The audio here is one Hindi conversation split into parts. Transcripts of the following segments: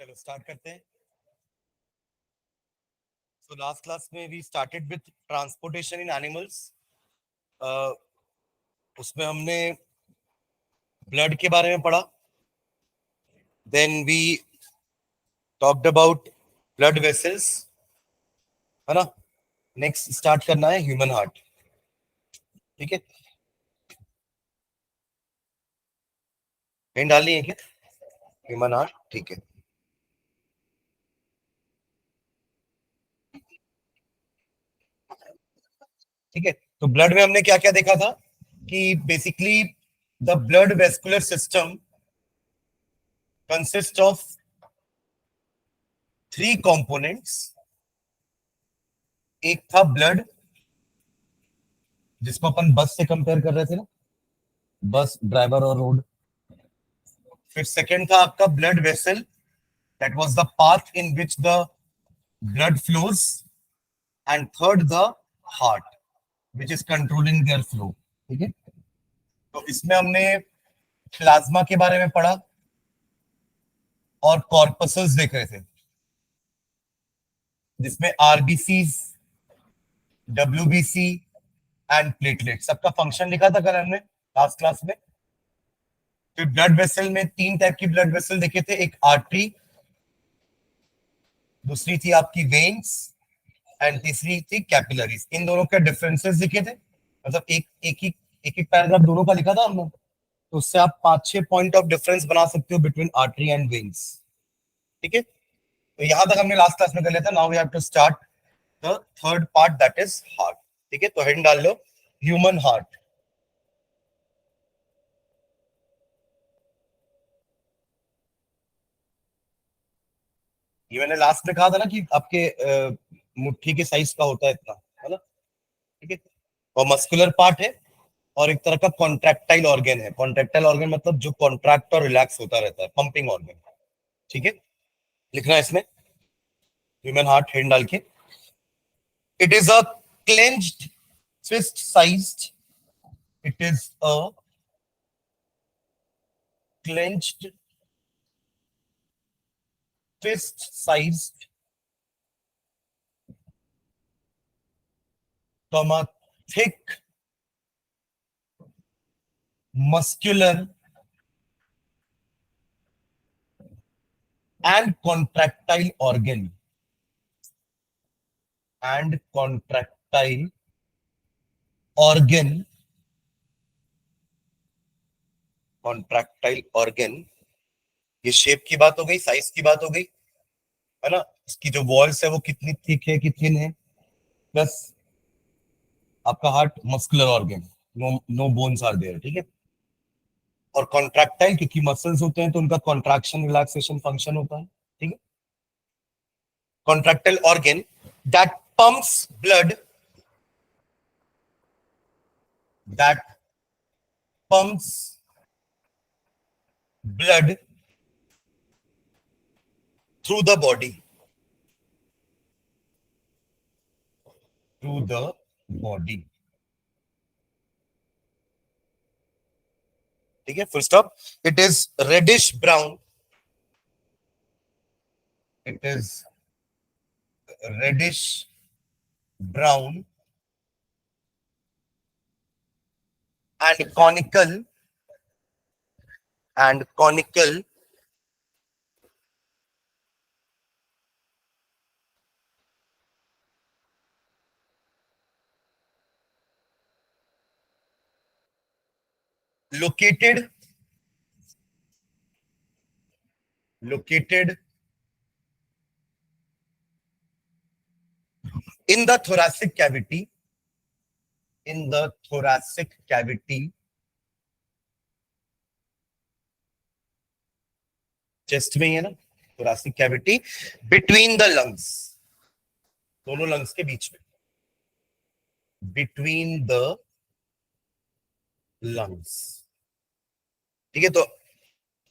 चलो स्टार्ट करते हैं। So last class में we started with transportation in animals. उसमें हमने ब्लड के बारे में पढ़ा. Then we talked about blood vessels, है ना. नेक्स्ट स्टार्ट करना है ह्यूमन हार्ट. ठीक है, कहीं डालनी है क्या ह्यूमन हार्ट? ठीक है. ठीक है, तो ब्लड में हमने क्या क्या देखा था कि basically the blood vascular system consist of 3 components. एक था ब्लड, जिसको अपन बस से कंपेयर कर रहे थे ना, बस ड्राइवर और रोड. फिर सेकंड था आपका blood vessel, that was the path in which the blood flows. And third the heart, which is controlling their flow. ठीक है, तो इसमें हमने प्लाज्मा के बारे में पढ़ा और कॉर्पसेस देख रहे थे, जिसमें आरबीसी, डब्ल्यूबीसी एंड प्लेटलेट सबका फंक्शन लिखा था कल हमने लास्ट क्लास में. फिर ब्लड वेसल में 3 टाइप की ब्लड वेसल देखे थे. एक आर्टरी, दूसरी थी आपकी वेन्स एंड तीसरी थी कैपिलरीज. इन दोनों के डिफरेंसेस दिखे थे. मतलब एक पैराग्राफ दोनों का लिखा था हमने, तो उससे आप 5-6 पॉइंट ऑफ डिफरेंस बना सकते हो बिटवीन आर्टरी एंड वेन्स. ठीक है, तो यहां तक हमने लास्ट क्लास में कर लिया था. Now we have to start the third part, that is heart. ठीक है, तो हेडिंग डाल लो ह्यूमन हार्ट. ये मैंने लास्ट में कहा था ना कि आपके मुट्ठी के साइज का होता है इतना, है ना. ठीक है, और मस्कुलर पार्ट है और एक तरह का कॉन्ट्रैक्टाइल ऑर्गन है. कॉन्ट्रैक्टाइल ऑर्गन मतलब जो कॉन्ट्रैक्ट और रिलैक्स होता रहता है, पंपिंग ऑर्गन. ठीक है, लिखना है इसमें ह्यूमन हार्ट हेड डाल के. It is a clenched fist sized, it is a clenched fist sized, thick muscular and contractile organ. And contractile organ, contractile organ. ये शेप की बात हो गई, साइज की बात हो गई, है ना. इसकी जो वॉल्स है वो कितनी थिक है, कितनी थिन है. प्लस आपका heart muscular organ, no bones are there. ठीक है, और कॉन्ट्रैक्टाइल क्योंकि मसल्स होते हैं तो उनका कॉन्ट्रैक्शन रिलैक्सेशन फंक्शन होता है. ठीक है, contractile organ that pumps blood, that pumps blood through the body, through the body. ठीक है, full stop. It is reddish brown, it is reddish brown and conical located in the thoracic cavity, in the thoracic cavity, chest में ही है ना thoracic cavity, between the lungs, दोनों लंग्स के बीच में, between the lungs. ठीक है, तो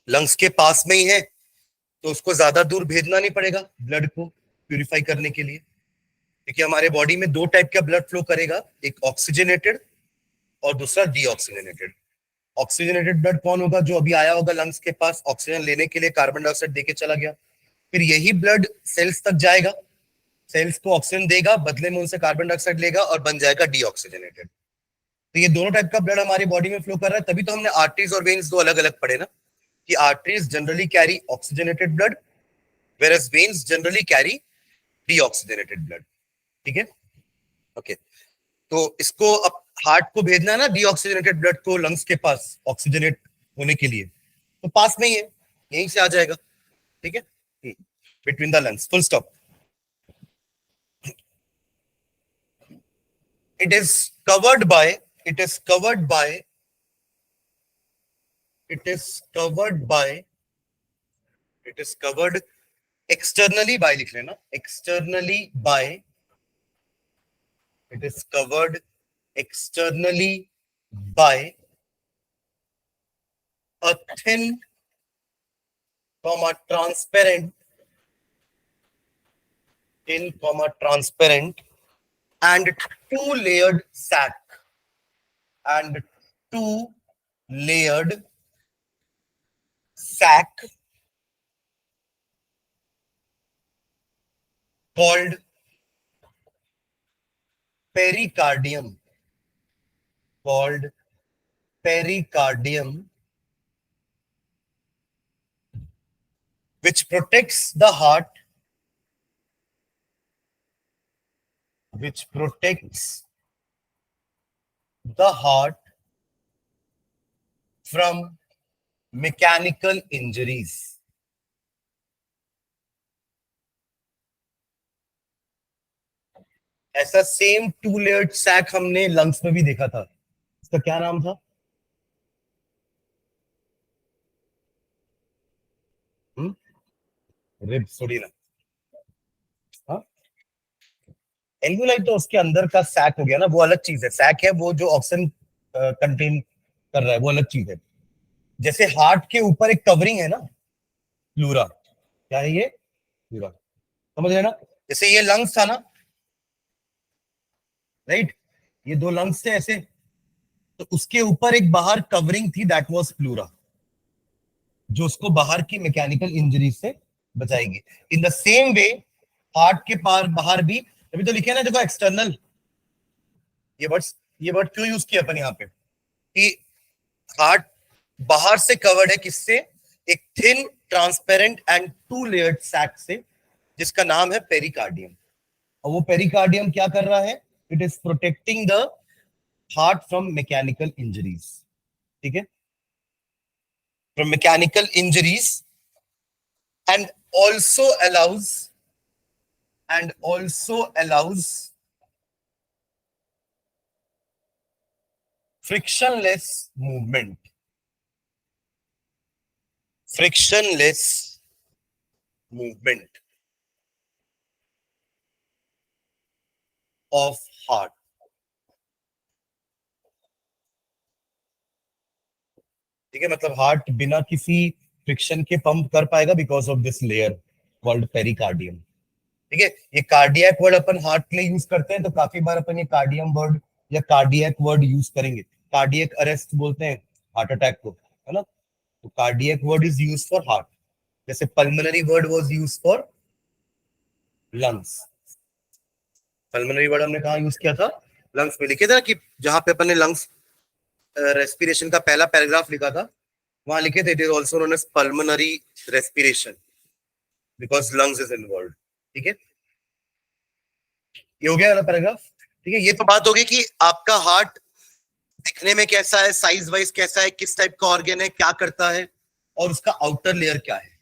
लंग्स के पास में ही है तो उसको ज्यादा दूर भेजना नहीं पड़ेगा ब्लड को प्यूरिफाई करने के लिए, क्योंकि हमारे बॉडी में 2 टाइप का ब्लड फ्लो करेगा, एक ऑक्सीजनेटेड और दूसरा डीऑक्सीजनेटेड. ऑक्सीजनेटेड ब्लड कौन होगा? जो अभी आया होगा लंग्स के पास, ऑक्सीजन लेने के लिए कार्बन डाइऑक्साइड देके चला गया, फिर यही ब्लड सेल्स तक जाएगा, सेल्स को ऑक्सीजन देगा, बदले में उनसे कार्बन डाइऑक्साइड लेगा और बन जाएगा डीऑक्सीजनेटेड। तो ये दोनों टाइप का ब्लड हमारी बॉडी में फ्लो कर रहा है। तभी तो हमने आर्टरीज और वेन्स दो अलग अलग पढ़े ना, कि arteries generally carry oxygenated blood, whereas veins generally carry deoxygenated blood। ठीक है, ओके। तो इसको अब हार्ट को भेजना है ना डीऑक्सीजनेटेड ब्लड को लंग्स के पास ऑक्सीजनेट होने के लिए, तो पास में ही है, यहीं से आ जाएगा। ठीक है, between the lungs, full stop. it is covered by it is covered by it is covered by it is covered externally by, लिख लेना, externally by, it is covered externally by a thin transparent and two layered sac and two layered sac called pericardium, which protects the heart, from mechanical injuries। ऐसा सेम टू लेयर्ड सैक हमने लंग्स में भी देखा था, इसका क्या नाम था? रिब्स थोड़ी ना, हाँ, एल्वियोलाई तो उसके अंदर का सैक हो गया ना, वो अलग चीज है। सैक है वो जो ऑक्सीजन कंटेन कर रहा है, वो अलग चीज है। जैसे हार्ट के ऊपर एक कवरिंग है ना, प्लूरा, क्या है ये? प्लूरा, समझ रहे ना? जैसे ये लंग्स था ना, राइट, ये दो लंग्स थे ऐसे, तो उसके ऊपर एक बाहर कवरिंग थी, दैट वाज प्लूरा, जो उसको बाहर की मैकेनिकल इंजरी से बचाएगी। In the same way heart के पार बाहर भी, अभी तो लिखे ना देखो एक्सटर्नल, ये वर्ड क्यों यूज किया अपन यहाँ पे, कि हार्ट बाहर से कवर्ड है किससे? एक thin transparent and two layered sac से, जिसका नाम है पेरिकार्डियम। और वो पेरिकार्डियम क्या कर रहा है? It is protecting the heart from mechanical injuries. ठीक है, from mechanical injuries, and also allows frictionless movement of heart। ठीक है, मतलब हार्ट बिना किसी फ्रिक्शन के पंप कर पाएगा because of this layer called pericardium. ठीक है, ये कार्डियक वर्ड अपन हार्ट के लिए यूज करते हैं, तो काफी बार अपन ये कार्डियम वर्ड या कार्डियक वर्ड यूज करेंगे। कार्डियक अरेस्ट बोलते हैं हार्ट अटैक को, है ना, तो cardiac word is use for heart, जैसे pulmonary word was use for lungs. Pulmonary word हमने कहा यूज किया था? लंग्स में। लिखे था कि जहां पे अपन ने लंग्स रेस्पिरेशन का पहला पैराग्राफ लिखा था, वहां लिखे थे it is also known as pulmonary respiration because lungs is involve. ठीक है, ये हो गया वाला पैराग्राफ। ठीक है, ये तो बात होगी कि आपका हार्ट दिखने में कैसा है, साइज वाइज कैसा है, किस टाइप का ऑर्गन है, क्या करता है, और उसका आउटर लेयर क्या है।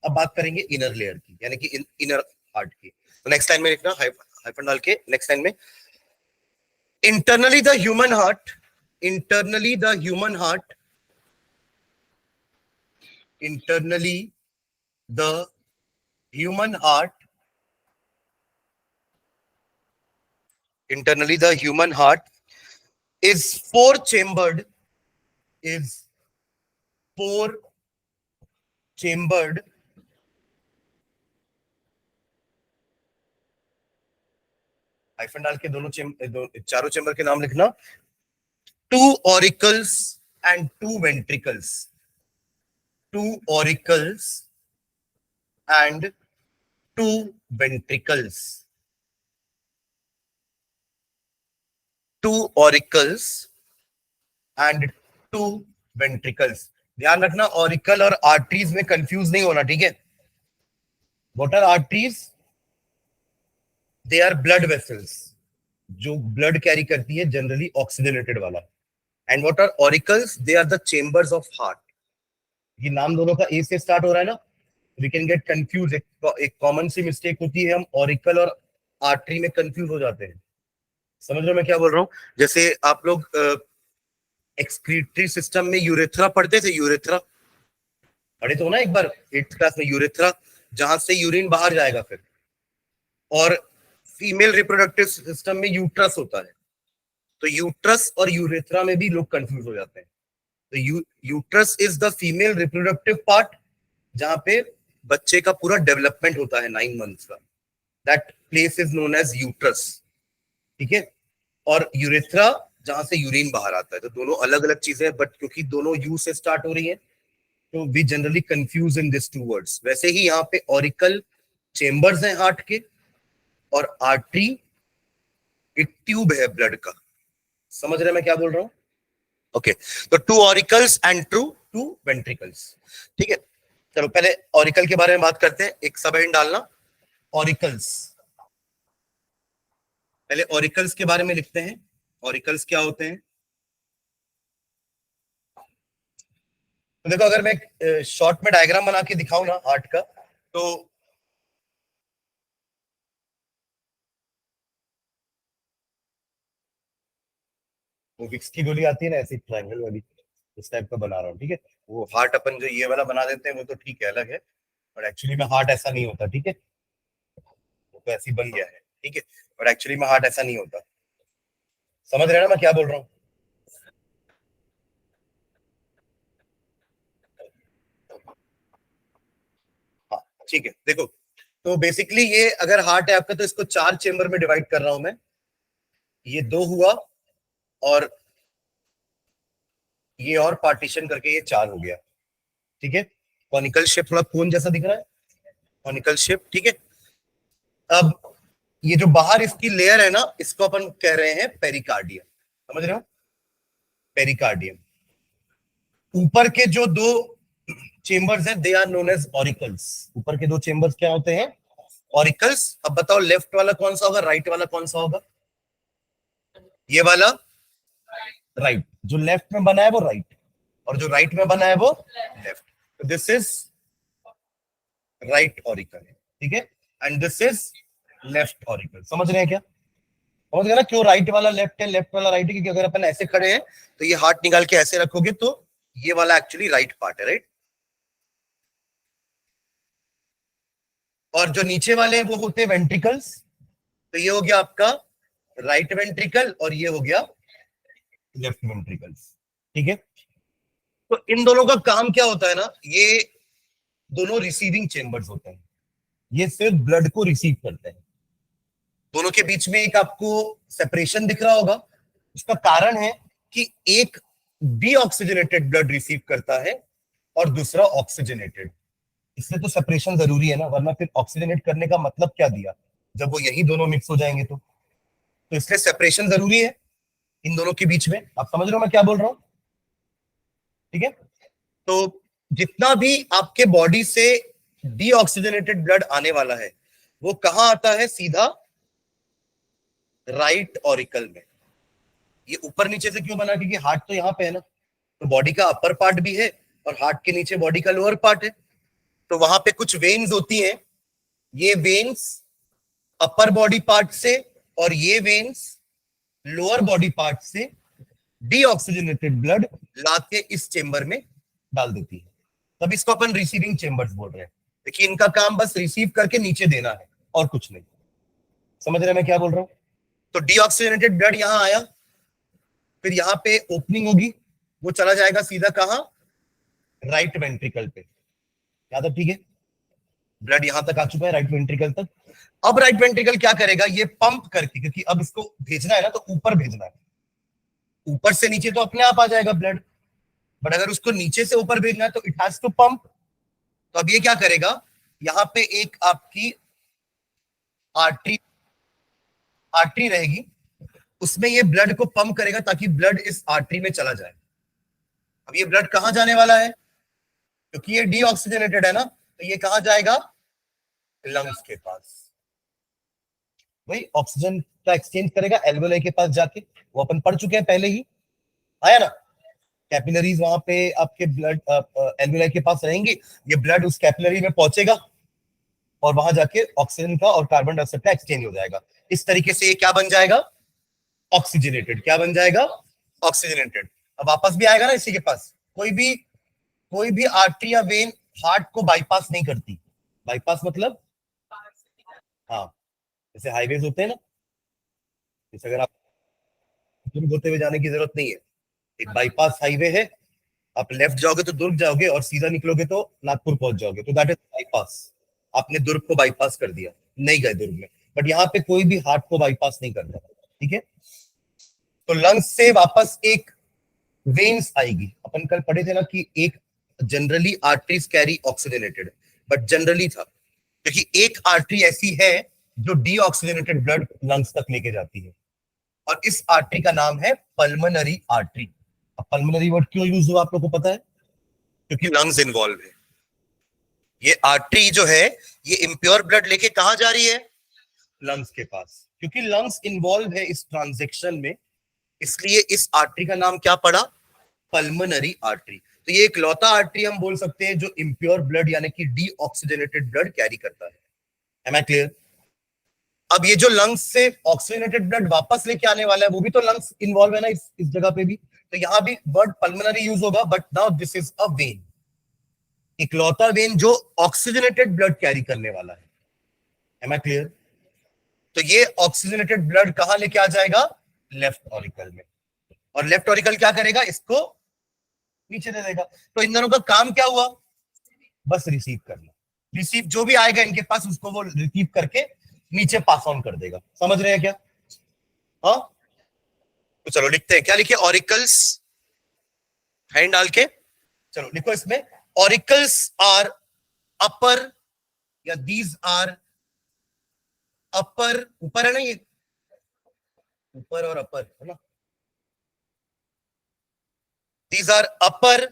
अब बात करेंगे इनर लेयर की, यानी कि इनर हार्ट की। तो नेक्स्ट लाइन में लिखना, हाइफन डाल के नेक्स्ट लाइन में, internally the human heart internally the human heart is four chambered hyphen डाल के चारों चेंबर के नाम लिखना, two auricles and two ventricles, two ventricles, two auricles and two ventricles. ध्यान रखना, ऑरिकल और आर्टरीज में कंफ्यूज नहीं होना, ठीक है। What are arteries? They are blood vessels, जो ब्लड कैरी करती है, जनरली ऑक्सीजनेटेड वाला। And what are auricles? They are the chambers of heart. ये नाम दोनों का ए से स्टार्ट हो रहा है ना, वी कैन गेट कंफ्यूज। एक कॉमन सी मिस्टेक होती है, हम ऑरिकल और आर्टरी में कंफ्यूज हो जाते हैं। समझ रहे हो मैं क्या बोल रहा हूँ? जैसे आप लोग एक्सक्रीटरी सिस्टम में यूरेथ्रा पढ़ते थे, यूरेथ्रा पढ़े तो ना एक बार 8th क्लास में, यूरेथ्रा जहां से यूरिन बाहर जाएगा फिर। और फीमेल रिप्रोडक्टिव सिस्टम में यूट्रस होता है, तो यूट्रस और यूरेथ्रा में भी लोग कंफ्यूज हो जाते हैं। तो uterus is the female reproductive part, जहां पे बच्चे का पूरा डेवलपमेंट होता है 9 मंथ्स का। That place is known as uterus, ठीक है। और यूरेथ्रा जहां से यूरिन बाहर आता है। तो दोनों अलग अलग चीजें हैं, बट क्योंकि दोनों यू से स्टार्ट हो रही है, तो we generally confuse in this two words. वैसे ही यहाँ पे ऑरिकल चेंबर्स हैं हार्ट के, और आर्टरी एक ट्यूब है ब्लड का। समझ रहे मैं क्या बोल रहा हूँ? ओके, तो two auricles and two ventricles, ठीक है। चलो पहले ऑरिकल के बारे में बात करते हैं, एक सब हेडिंग डालना, ऑरिकल्स। पहले ऑरिकल्स के बारे में लिखते हैं, ऑरिकल्स क्या होते हैं। तो देखो, अगर मैं शॉर्ट में डायग्राम बना के दिखाऊं ना हार्ट का, तो वो विक्स की गोली आती है ना, ऐसी ट्रायंगल वाली, इस टाइप का बना रहा हूँ, ठीक है। वो हार्ट अपन जो ये वाला बना देते हैं वो तो ठीक है, अलग है, बट एक्चुअली में हार्ट ऐसा नहीं होता, ठीक है। वो तो ऐसी बन गया है, ठीक है, बट एक्चुअली में हार्ट ऐसा नहीं होता। समझ रहे हैं ना मैं क्या बोल रहा हूँ? हाँ, ठीक है। देखो, तो बेसिकली ये अगर हार्ट है आपका, तो इसको 4 चेंबर में डिवाइड कर रहा हूं मैं। ये 2 हुआ, और ये और पार्टीशन करके ये 4 हो गया, ठीक है। कॉनिकल शेप, थोड़ा कोन जैसा दिख रहा है, कॉनिकल शेप, ठीक है। अब ये जो बाहर इसकी लेयर है ना, इसको अपन कह रहे हैं पेरिकार्डियम। समझ रहे हो? पेरिकार्डियम। ऊपर के जो 2 चेंबर्स हैं, they are known as auricles. ऊपर के 2 चेंबर्स क्या होते हैं? ऑरिकल्स। अब बताओ, लेफ्ट वाला कौन सा होगा, राइट वाला कौन सा होगा? ये वाला राइट, जो लेफ्ट में बना है वो राइट, और जो राइट में बना है वो लेफ्ट। तो दिस इज राइट ऑरिकल, ठीक है, and this is left auricle. समझ रहे हैं क्या? समझ गए ना क्यों राइट वाला लेफ्ट है, लेफ्ट वाला राइट है? क्योंकि अगर अपन ऐसे खड़े हैं, तो ये हार्ट निकाल के ऐसे रखोगे, तो ये वाला एक्चुअली राइट पार्ट है, राइट। और जो नीचे वाले हैं वो होते हैं वेंट्रिकल्स। तो ये हो गया आपका राइट वेंट्रिकल, और ये हो गया लेफ्ट वेंट्रिकल्स, ठीक है। तो इन दोनों का काम क्या होता है ना, ये दोनों रिसीविंग चेंबर्स होते हैं। ये सिर्फ ब्लड को रिसीव करते हैं। दोनों के बीच में एक आपको सेपरेशन दिख रहा होगा। उसका कारण है कि एक डीऑक्सीजनेटेड ब्लड रिसीव करता है और दूसरा ऑक्सीजनेटेड। इसलिए तो सेपरेशन जरूरी है ना, वरना फिर ऑक्सीजनेट करने का मतलब क्या दिया, जब वो यही दोनों मिक्स हो जाएंगे तो इसलिए सेपरेशन जरूरी है इन दोनों के बीच में। आप समझ रहे हो मैं क्या बोल रहा हूँ? ठीक है। तो जितना भी आपके बॉडी से डीऑक्सीजनेटेड ब्लड आने वाला है, वो कहां आता है? सीधा राइट ऑरिकल में। ये ऊपर नीचे से क्यों बना? क्योंकि हार्ट तो यहाँ पे है ना, तो बॉडी का अपर पार्ट भी है, और हार्ट के नीचे बॉडी का लोअर पार्ट है। तो वहां पे कुछ वेन्स होती हैं, ये वेन्स अपर बॉडी पार्ट से, और ये वेन्स लोअर बॉडी पार्ट से डीऑक्सीजनेटेड ब्लड लाके इस चेंबर में डाल देती है। तब इसको अपन रिसीविंग चेंबर्स बोल रहे हैं। देखिए, इनका काम बस रिसीव करके नीचे देना है, और कुछ नहीं। समझ रहे हैं मैं क्या बोल रहा हूं? तो डीऑक्सीजनेटेड ब्लड यहां आया, फिर यहाँ पे ओपनिंग होगी, वो चला जाएगा सीधा कहां? राइट वेंट्रिकल पे। क्या था? ठीक है, ब्लड यहां तक आ चुका है, राइट वेंट्रिकल तक। अब राइट वेंट्रिकल क्या करेगा? ये पंप करके, क्योंकि अब इसको भेजना है ना, तो ऊपर भेजना है। ऊपर से नीचे तो अपने आप आ जाएगा ब्लड, बट अगर उसको नीचे से ऊपर भेजना है तो इट हैज टू पंप। तो अब ये क्या करेगा? यहाँ पे एक आपकी आर्टरी, आर्टरी रहेगी, उसमें ये ब्लड को पंप करेगा ताकि ब्लड इस आर्टरी में चला जाए। अब ये ब्लड कहां जाने वाला है, क्योंकि ये डीऑक्सीजनेटेड है ना, तो ये कहां जाएगा, लंग्स के पास। वही ऑक्सीजन का एक्सचेंज करेगा एल्वेओलाई के पास जाके, वो अपन पढ़ चुके हैं पहले ही, आया ना। कैपिलरीज वहां पे आपके ब्लड एल्वेओलाई के पास रहेंगी, ये ब्लड उस कैपिलरी में पहुंचेगा और वहां जाके ऑक्सीजन का और कार्बन डाइऑक्साइड का एक्सचेंज हो जाएगा। इस तरीके से ये क्या बन जाएगा, ऑक्सीजनेटेड। क्या बन जाएगा, ऑक्सीजनेटेड। अब वापस भी आएगा ना इसी के पास। कोई भी आर्टरी या वेन हार्ट को बाईपास नहीं करती। बाईपास मतलब, हाँ, जैसे हाईवेज होते हैं ना, जैसे अगर आप दुर्ग होते हुए जाने की जरूरत नहीं है, एक बाईपास हाईवे है, आप लेफ्ट जाओगे तो दुर्ग जाओगे और सीधा निकलोगे तो नागपुर पहुंच जाओगे, तो दैट इज बाईपास। आपने दुर्ग को बाईपास कर दिया, नहीं गए दुर्ग में। बट यहाँ पे कोई भी हार्ट को बाईपास नहीं करता, ठीक है। तो लंग्स से वापस एक वेन्स आएगी। अपन कल पढ़े थे ना कि एक generally arteries carry oxygenated, but generally था क्योंकि एक आर्टरी ऐसी है जो डीऑक्सीजनेटेड ब्लड लंग्स तक लेके जाती है, और इस आर्टरी का नाम है पल्मोनरी आर्टरी। अब पल्मोनरी वर्ड क्यों यूज हुआ आप लोगों को पता है, क्योंकि लंग्स इन्वॉल्व है। ये आर्टरी जो है ये इम्प्योर ब्लड लेके कहां जा रही है, लंग्स के पास। क्योंकि लंग्स इन्वॉल्व है इस ट्रांजेक्शन में, इसलिए इस आर्टरी का नाम क्या पड़ा, पल्मोनरी आर्टरी। तो ये एक लौता आर्टरी हम बोल सकते हैं जो इम्प्योर ब्लड यानी कि डीऑक्सीजनेटेड ब्लड कैरी करता है। Am I clear. अब ये जो लंग्स से ऑक्सीजनेटेड ब्लड वापस लेके आने वाला है, वो भी तो लंग्स इन्वॉल्व है ना इस जगह पे भी, तो यहां भी वर्ड पल्मोनरी यूज होगा, but now this is a vein, इकलौता वेन जो ऑक्सीजनेटेड ब्लड कैरी करने वाला है। Am I clear. तो ये ऑक्सीजनेटेड ब्लड कहां लेके आ जाएगा, लेफ्ट ऑरिकल में, और लेफ्ट ऑरिकल क्या करेगा, इसको नीचे दे देगा। तो इन दोनों का काम क्या हुआ, बस रिसीव करना। रिसीव जो भी आएगा इनके पास उसको वो रिसीव करके नीचे पास ऑन कर देगा। समझ रहे हैं क्या, हाँ। तो चलो लिखते हैं, क्या लिखे, ऑरिकल्स, हैंड डाल के चलो लिखो इसमें, ऑरिकल्स आर अपर, या दीज आर अपर, ऊपर है ना ये, ऊपर और अपर है ना, these are upper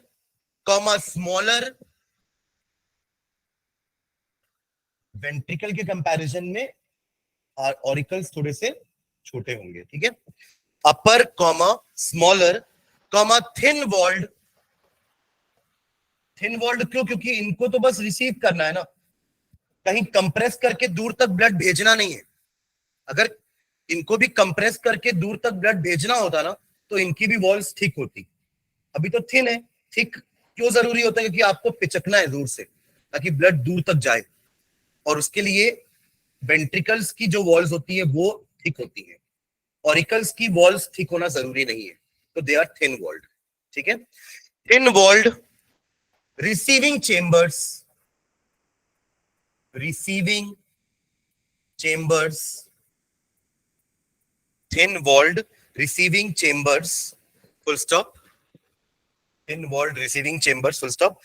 comma smaller, ventricle के कंपैरिजन में ऑरिकल्स थोड़े से छोटे होंगे, ठीक है। Upper comma smaller comma thin walled. Thin walled क्यों, क्योंकि इनको तो बस रिसीव करना है ना, कहीं कंप्रेस करके दूर तक ब्लड भेजना नहीं है। अगर इनको भी कंप्रेस करके दूर तक ब्लड भेजना होता ना, तो इनकी भी वॉल्स थिक होती। अभी तो थिन है। थिक क्यों जरूरी होता है, क्योंकि आपको पिचकना है दूर से ताकि ब्लड दूर तक जाए, और उसके लिए वेंट्रिकल्स की जो वॉल्स होती है वो थिक होती है, ऑरिकल्स की वॉल्स थिक होना जरूरी नहीं है, तो दे आर थिन वॉल्ड, ठीक है। Thin walled receiving chambers, receiving chambers, thin walled receiving chambers, full stop, thin walled receiving chambers, full stop.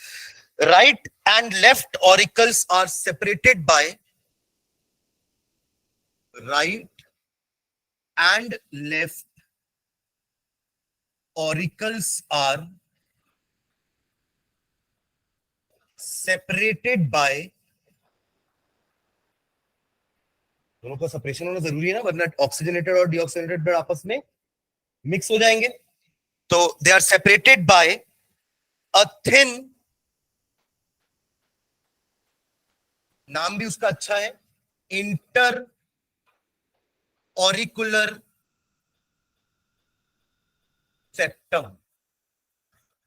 Right and left auricles are separated by, right and left auricles are separated by, दोनों का सेपरेशन होना जरूरी है ना, वरना ऑक्सीजनेटेड और डीऑक्सीजनेटेड ब्लड आपस में मिक्स हो जाएंगे। तो they are separated by a thin, नाम भी उसका अच्छा है, इंटर ऑरिकुलर सेप्टम।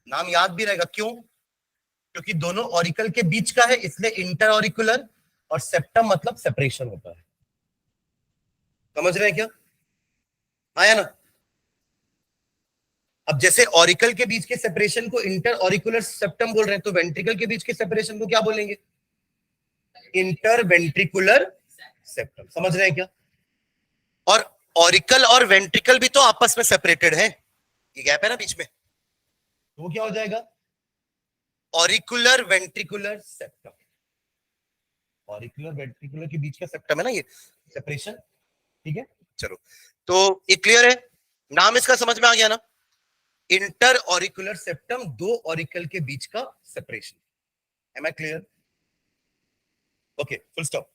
नाम याद भी रहेगा, क्यों, क्योंकि दोनों ऑरिकल के बीच का है, इसलिए इंटर ऑरिकुलर, और सेप्टम मतलब सेपरेशन होता है। समझ रहे हैं क्या, आया ना। अब जैसे ऑरिकल के बीच के सेपरेशन को इंटर ऑरिकुलर सेप्टम बोल रहे हैं, तो वेंट्रिकल के बीच के सेपरेशन को क्या बोलेंगे, इंटर वेंट्रिकुलर सेप्टम। समझ रहे हैं क्या। और ऑरिकल और वेंट्रिकल भी तो आपस में सेपरेटेड है, ये गैप है ना बीच में, तो वो क्या हो जाएगा, auricular ventricular septum. Auricular ventricular के बीच का सेप्टम है ना ये सेपरेशन, ठीक है। चलो तो ये क्लियर है, नाम इसका समझ में आ गया ना, इंटर ऑरिकुलर सेप्टम, दो ऑरिकल के बीच का separation. Am I clear? Okay, full stop.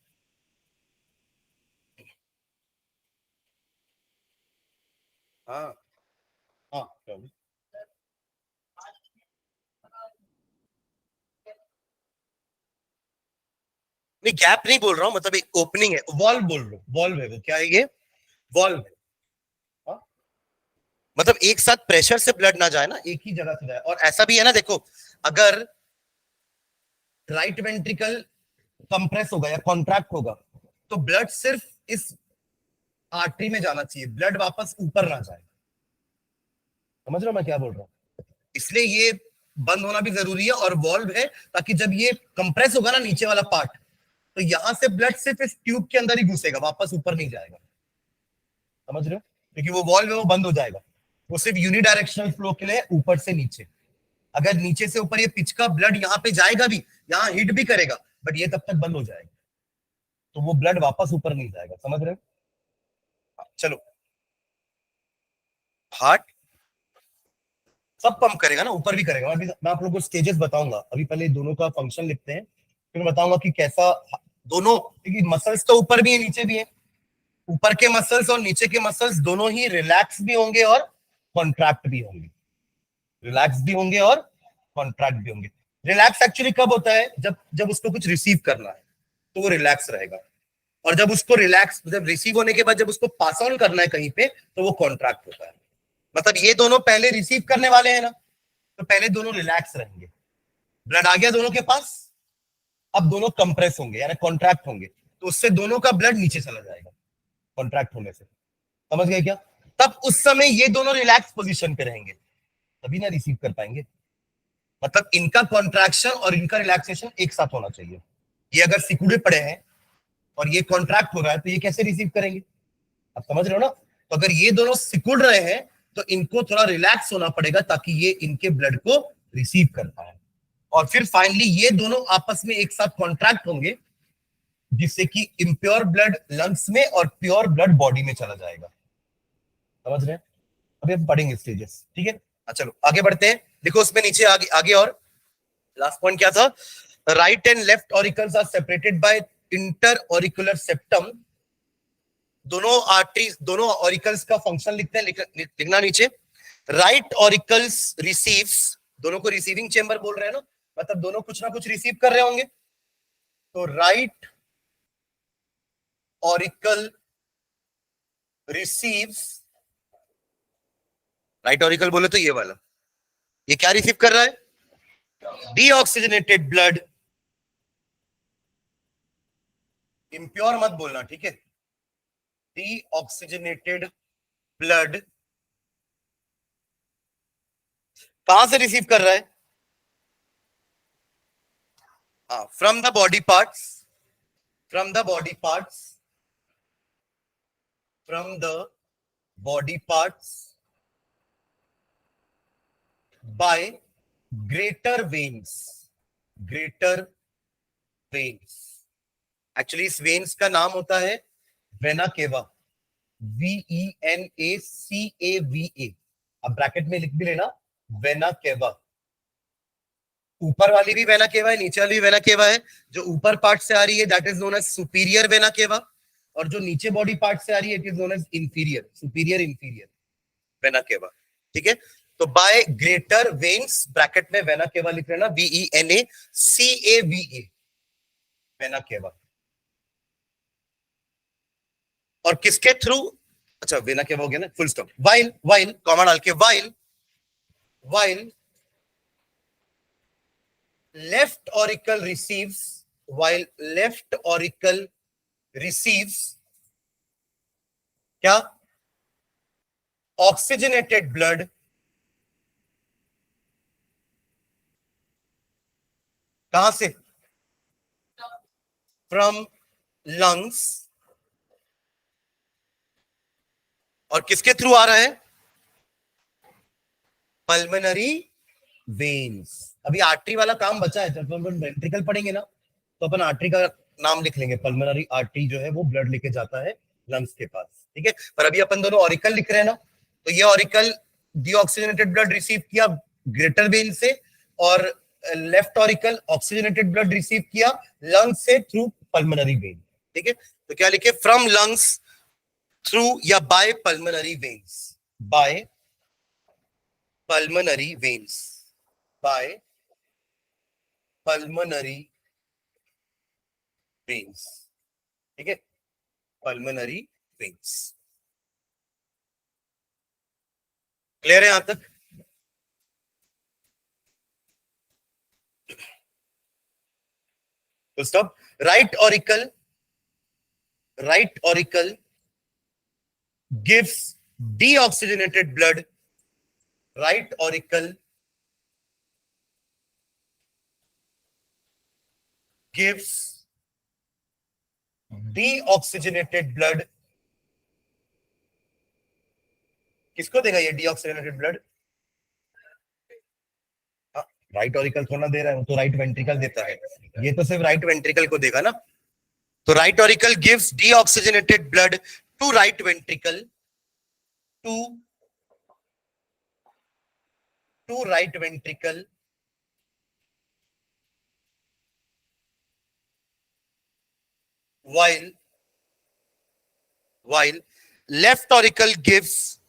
हाँ हाँ, नहीं गैप नहीं बोल रहा हूं, मतलब एक ओपनिंग है, वॉल्व बोल रहा हूँ, वॉल्व है वो, क्या है ये, वॉल्व है। हाँ? मतलब एक साथ प्रेशर से ब्लड ना जाए ना, एक ही जगह से जाए। और ऐसा भी है ना, देखो अगर राइट वेंट्रिकल कंप्रेस होगा या कॉन्ट्रैक्ट होगा तो ब्लड सिर्फ इस आर्टरी में जाना चाहिए, ब्लड वापस ऊपर ना जाए। समझ रहे हो मैं क्या बोल रहा हूँ? इसलिए ये बंद होना भी जरूरी है और वॉल्व है, ताकि जब ये कंप्रेस होगा ना नीचे वाला पार्ट, तो यहां से ब्लड सिर्फ इस ट्यूब के अंदर ही घुसेगा, वापस ऊपर नहीं जाएगा। समझ रहे हो? क्योंकि वो वॉल्व है, वो बंद हो जाएगा। वो सिर्फ यूनिडायरेक्शनल फ्लो के लिए ऊपर से नीचे। अगर नीचे से ऊपर ये पिच का ब्लड यहाँ पे जाएगा भी, यहाँ हिट भी करेगा, बट ये तब तक बंद हो जाएगा, तो वो ब्लड वापस ऊपर नहीं जाएगा। समझ रहे हो? चलो, हार्ट सब पंप करेगा ना, ऊपर भी करेगा। मैं आप लोगों को स्टेजेस बताऊंगा, अभी पहले दोनों का फंक्शन लिखते हैं, फिर बताऊंगा कि कैसा दोनों, क्योंकि मसल्स तो ऊपर भी है नीचे भी है, ऊपर के मसल्स और नीचे के मसल्स दोनों ही रिलैक्स भी होंगे और कॉन्ट्रैक्ट भी होंगे। रिलैक्स भी होंगे और कॉन्ट्रैक्ट भी होंगे। रिलैक्स एक्चुअली कब होता है, जब जब उसको कुछ रिसीव करना है तो वो रिलैक्स रहेगा, और जब उसको रिलैक्स, जब रिसीव होने के बाद जब उसको पास ऑन करना है कहीं पे, तो वो कॉन्ट्रैक्ट होता है। मतलब ये दोनों पहले रिसीव करने वाले हैं ना, तो पहले दोनों रिलैक्स रहेंगे, ब्लड आ गया दोनों के पास, अब दोनों कंप्रेस होंगे यानी कॉन्ट्रैक्ट होंगे, तो उससे दोनों का ब्लड नीचे चला जाएगा कॉन्ट्रैक्ट होने से। समझ गए क्या? तब उस समय ये दोनों रिलैक्स पोजीशन पे रहेंगे, तभी ना रिसीव कर पाएंगे। मतलब इनका कॉन्ट्रैक्शन और इनका रिलैक्सेशन एक साथ होना चाहिए। ये अगर सिकुड़े पड़े हैं और ये कॉन्ट्रैक्ट हो रहा है, तो ये कैसे रिसीव करेंगे? आप समझ रहे हो ना? तो अगर ये दोनों सिकुड़ रहे हैं तो इनको थोड़ा रिलैक्स होना पड़ेगा, ताकि ये इनके ब्लड को रिसीव कर पाए, और फिर फाइनली ये दोनों आपस में एक साथ कॉन्ट्रैक्ट होंगे, जिससे कि इम्प्योर ब्लड लंग्स में और प्योर ब्लड बॉडी में चला जाएगा। समझ रहे हैं? अभी हम पढ़ेंगे स्टेजेस, ठीक है। चलो आगे बढ़ते हैं। देखो उसमें नीचे आगे आगे, और लास्ट पॉइंट क्या था, right and left auricles are separated by inter auricular septum. दोनों आर्टरीज, दोनों ऑरिकल्स का फंक्शन लिखते हैं, लिखना नीचे। राइट ऑरिकल्स रिसीव्स, दोनों को रिसीविंग चेंबर बोल रहे हैं ना, मतलब दोनों कुछ ना कुछ रिसीव कर रहे होंगे। तो right auricle receives, right auricle बोले तो ये वाला, ये क्या रिसीव कर रहा है? Deoxygenated blood. इम्प्योर मत बोलना, ठीक है। डीऑक्सीजनेटेड ब्लड कहां से रिसीव कर रहा है? From the body parts, from the body parts, from the body parts bye greater veins, greater veins. Actually इस वेन्स का नाम होता है वेना केवा, VENACAVA। अब ब्रैकेट में लिख भी लेना, वेना केवा। ऊपर वाली भी वेना केवा है, नीचे वाली भी वेना केवा है। जो ऊपर पार्ट से आ रही है that is known as superior vena cava, और जो नीचे बॉडी पार्ट से आ रही है it is known as inferior, superior inferior vena cava, ठीक है। तो बाय ग्रेटर वेन्स, ब्रैकेट में वेना केवा लिख लेना, VENACAVA, वेना केवा। और किसके थ्रू? अच्छा वेना केवा हो गया ना, full stop. While, while comma डाल के, while, while left auricle receives, while left auricle receives क्या? oxygenated blood कहां से? from lungs। और किसके थ्रू आ रहा है? Pulmonary veins. अभी आर्टरी वाला काम बचा है, जब अपन वेंट्रिकल पढ़ेंगे ना, तो अपन आर्टरी का नाम लिख लेंगे, पल्मोनरी आर्टरी जो है वो ब्लड लेके जाता है लंग्स के पास, ठीक है। पर अभी अपन दोनों ऑरिकल लिख रहे हैं ना, तो ये ऑरिकल डीऑक्सीजनेटेड ब्लड रिसीव किया ग्रेटर वेन से, और left auricle oxygenated blood receive किया लंग्स से थ्रू पल्मोनरी वेन, ठीक है। तो क्या लिखे, फ्रॉम लंग्स थ्रू या by pulmonary veins, by pulmonary veins, by pulmonary veins, ठीक है, पल्मोनरी वेन्स। क्लियर है यहां तक? तो stop. Right auricle, right auricle gives deoxygenated blood, right auricle gives deoxygenated blood, किसको देगा ये डीऑक्सीजनेटेड ब्लड? राइट ऑरिकल थोड़ा दे रहा है, तो राइट वेंट्रिकल देता है, ये तो सिर्फ राइट वेंट्रिकल को देगा ना। तो right auricle gives deoxygenated blood to right ventricle, to to right ventricle, while while left auricle gives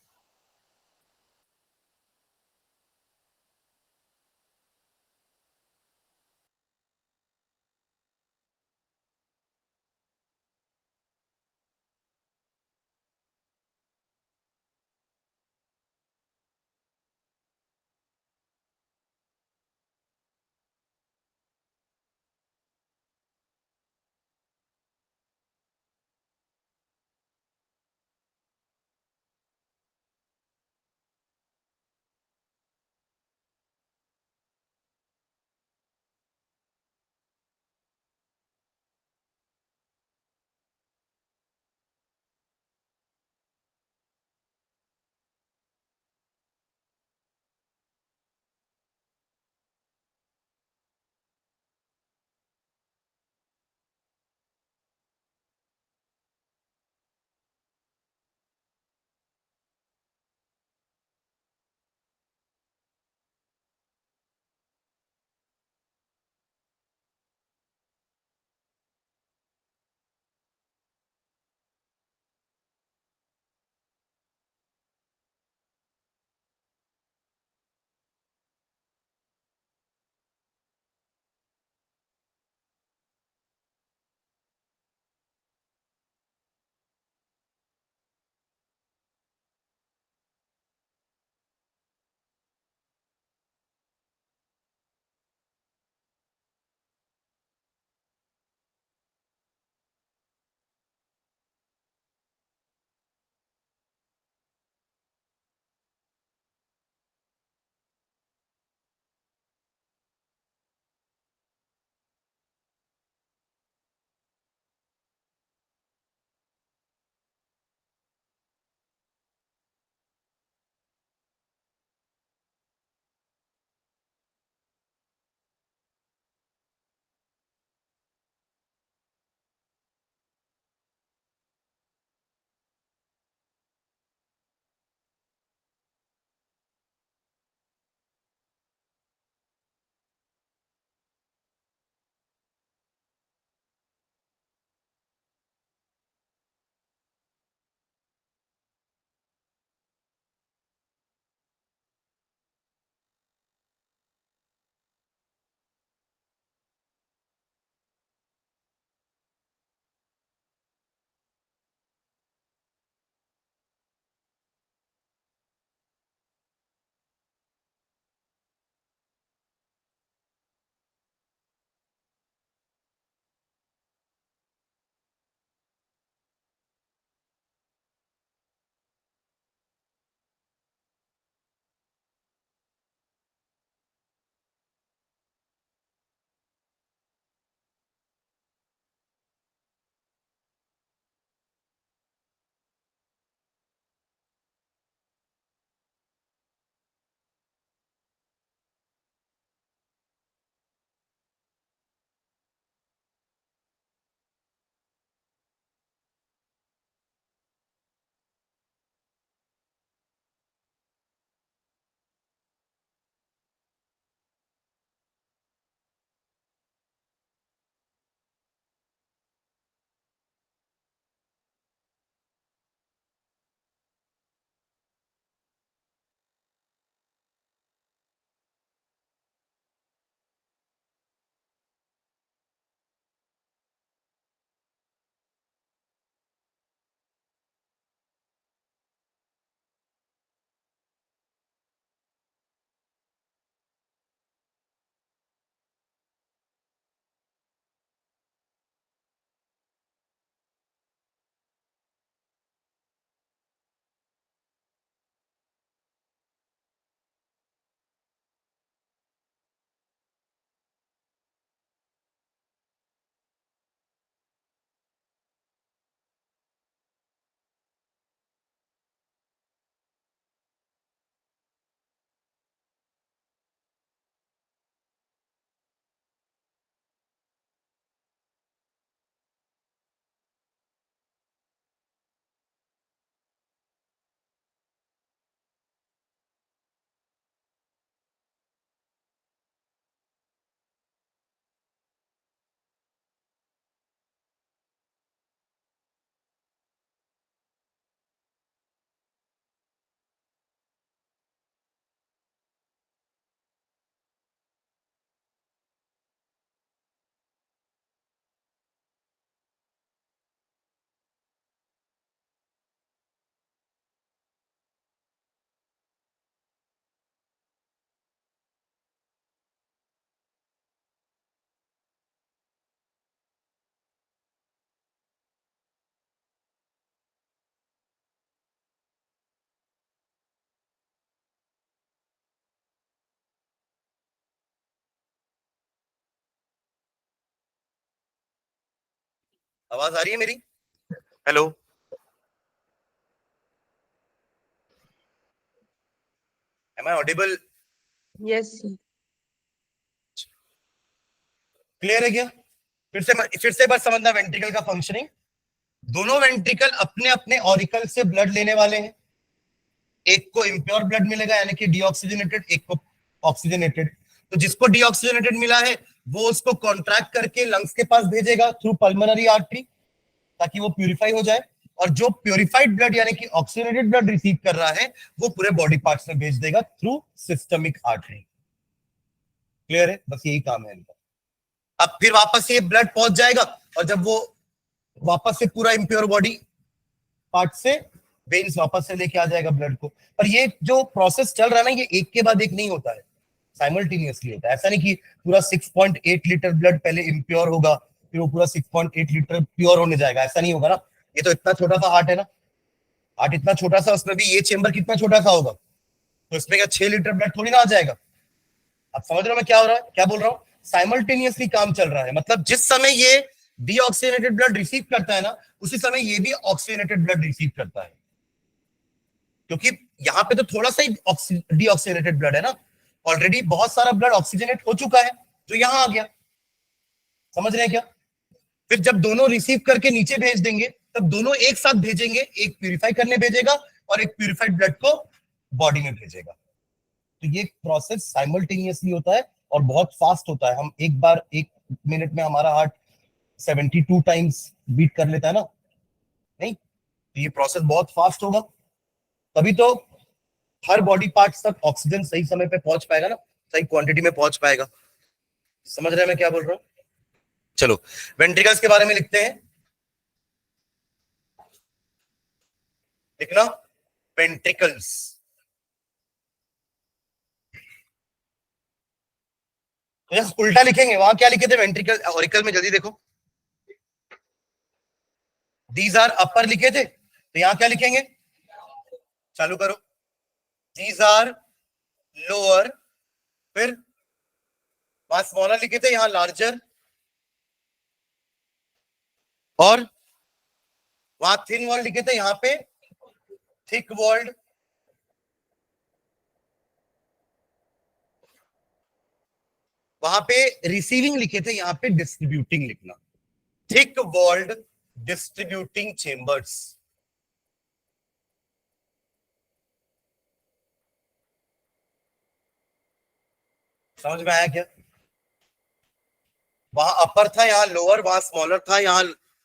आवाज आ रही है मेरी? Hello, am I audible? Yes. Clear है क्या? फिर से बस समझना वेंट्रिकल का फंक्शनिंग। दोनों वेंट्रिकल अपने अपने ऑरिकल से ब्लड लेने वाले हैं। एक को इम्प्योर ब्लड मिलेगा यानी कि डीऑक्सीजनेटेड, एक को ऑक्सीजनेटेड। तो जिसको डीऑक्सीजनेटेड मिला है वो उसको कॉन्ट्रैक्ट करके लंग्स के पास भेजेगा थ्रू पल्मोनरी आर्टरी, ताकि वो प्यूरिफाई हो जाए। और जो प्यूरिफाइड ब्लड यानी कि ऑक्सीजनेटेड ब्लड रिसीव कर रहा है वो पूरे बॉडी पार्ट्स में भेज देगा थ्रू सिस्टमिक आर्टरी। क्लियर है? बस यही काम है इनका। अब फिर वापस ये ब्लड पहुंच जाएगा और जब वो वापस से पूरा इम्प्योर बॉडी पार्ट से वेन्स वापस से लेके आ जाएगा ब्लड को। पर ये जो प्रोसेस चल रहा है ना, ये एक के बाद एक नहीं होता है, साइमल्टेनियसली होता है। ऐसा नहीं कि पूरा 6.8 लीटर ब्लड पहले इम्प्योर होगा फिर वो पूरा 6.8 लीटर प्योर होने जाएगा, ऐसा नहीं होगा ना। ये तो इतना छोटा सा हार्ट है ना, हार्ट इतना छोटा सा, उसमें भी ये चेंबर कितना छोटा सा होगा, तो इसमें क्या 6 लीटर ब्लड थोड़ी ना आ जाएगा। आप समझ रहे हो मैं क्या हो रहा है, क्या बोल रहा हूँ? साइमल्टेनियसली काम चल रहा है, मतलब जिस समय ये डीऑक्सीजनेटेड ब्लड रिसीव करता है ना, उसी समय ये भी ऑक्सीजनेटेड ब्लड रिसीव करता है। क्योंकि यहाँ पे तो थोड़ा सा ही डीऑक्सीजनेटेड ब्लड है ना, ऑलरेडी बहुत सारा ब्लड ऑक्सीजनेट हो चुका है जो यहाँ आ गया। समझ रहे हैं क्या? फिर जब दोनों रिसीव करके नीचे भेज देंगे तब दोनों एक साथ भेजेंगे, एक प्यूरिफाई करने भेजेगा और एक प्यूरिफाइड ब्लड को बॉडी में भेजेगा। तो ये प्रोसेस साइमल्टेनियसली होता है और बहुत फास्ट होता है। हम एक बार 1 मिनट में हमारा हार्ट 72 टाइम्स बीट कर लेता है ना, नहीं, तो ये प्रोसेस बहुत फास्ट होगा, तभी तो हर बॉडी पार्ट तक ऑक्सीजन सही समय पे पहुंच पाएगा ना, सही क्वांटिटी में पहुंच पाएगा। समझ रहे हैं मैं क्या बोल रहा हूँ? चलो वेंट्रिकल्स के बारे में लिखते हैं। लिखना वेंट्रिकल्स। तो उल्टा लिखेंगे, वहां क्या लिखे थे वेंट्रिकल ऑरिकल में, जल्दी देखो। दीज आर अपर लिखे थे, तो यहां क्या लिखेंगे? चालू करो। दीज आर लोअर, फिर वहां स्मॉलर लिखे थे, यहां लार्जर, और वहां थिन वॉल लिखे थे, यहां पे थिक वॉल्ड, वहां पे रिसीविंग लिखे थे, यहां पे डिस्ट्रीब्यूटिंग लिखना। Thick walled distributing chambers. समझ में आया क्या? वहां अपर था, यहाँ लोअर, वहां स्मॉलर था, यहाँ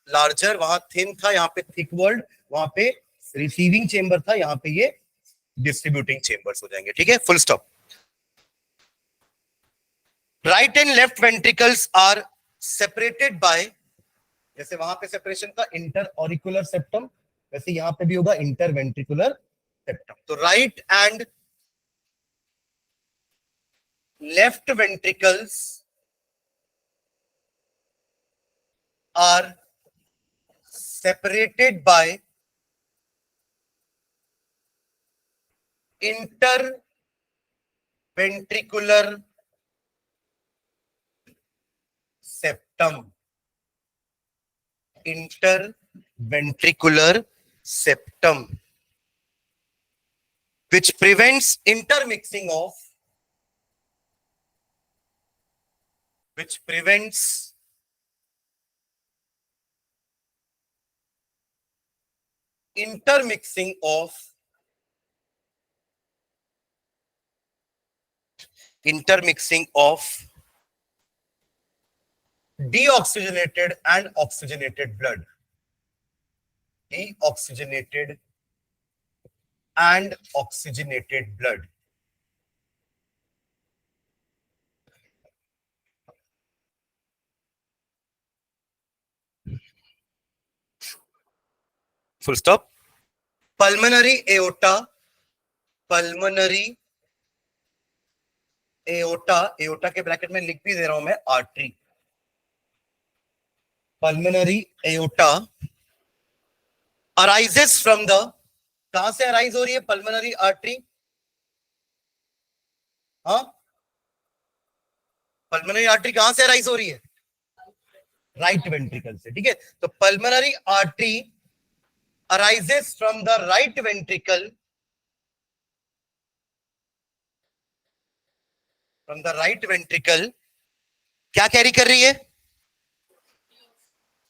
लार्जर, वहां थिन था, यहाँ पे थिक वर्ल्ड, वहां पे रिसीविंग चेंबर था, यहाँ पे ये डिस्ट्रीब्यूटिंग चेंबर्स हो जाएंगे। ठीक है, full stop. Right and left ventricles are separated by, जैसे वहां पे सेपरेशन था इंटर ऑरिकुलर सेप्टम, वैसे यहां पे भी होगा इंटर वेंट्रिकुलर सेप्टम। तो right and left ventricles are separated by interventricular septum. Interventricular septum, which prevents intermixing of, which prevents intermixing of deoxygenated and oxygenated blood. Deoxygenated and oxygenated blood. Full stop. Pulmonary aorta, pulmonary aorta, aorta के ब्रैकेट में लिख भी दे रहा हूं मैं artery. Pulmonary aorta arises from the, कहां से अराइज हो रही है पल्मोनरी आर्टरी? हाँ, पल्मोनरी आर्टरी कहां से अराइज हो रही है? राइट वेंट्रिकल से, ठीक है। तो pulmonary artery arises from the right ventricle, from the right ventricle, क्या कैरी कर रही है,